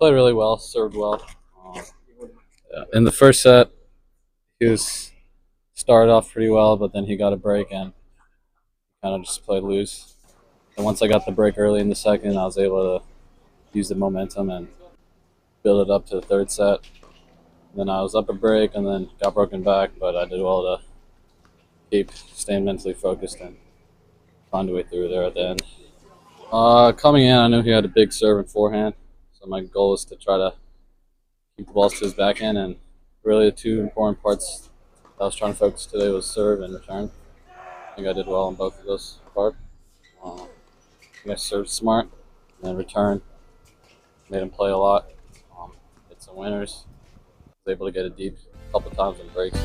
Played really well, served well. Yeah. In the first set, he started off pretty well, but then he got a break and kind of just played loose. And once I got the break early in the second, I was able to use the momentum and build it up to the third set. And then I was up a break and then got broken back, but I did well to keep staying mentally focused and find a way through there at the end. Coming in, I knew he had a big serve and forehand, so my goal was to try to keep the balls to his backhand, and really the two important parts that I was trying to focus today was serve and return. I think I did well on both of those parts. I think I served smart, and then return, made him play a lot, hit some winners, was able to get it deep a couple times in breaks.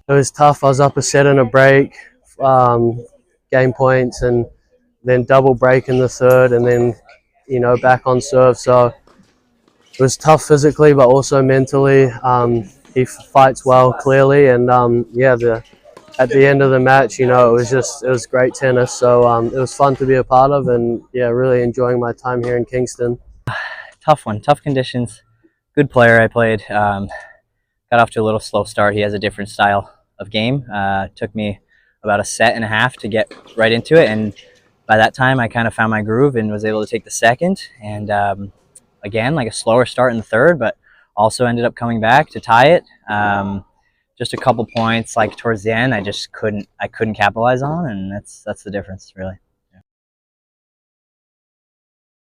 It was tough. I was up a set and a break, game points, and then double break in the third, and then, back on serve. So it was tough physically, but also mentally. He fights well, clearly, and at the end of the match, it was great tennis. So it was fun to be a part of, and really enjoying my time here in Kingston. Tough one, tough conditions. Good player I played. Got off to a little slow start. He has a different style of game. Took me about a set and a half to get right into it, and by that time I kind of found my groove and was able to take the second, and again, like a slower start in the third, but also ended up coming back to tie it. Just a couple points like towards the end I couldn't capitalize on, and that's the difference really.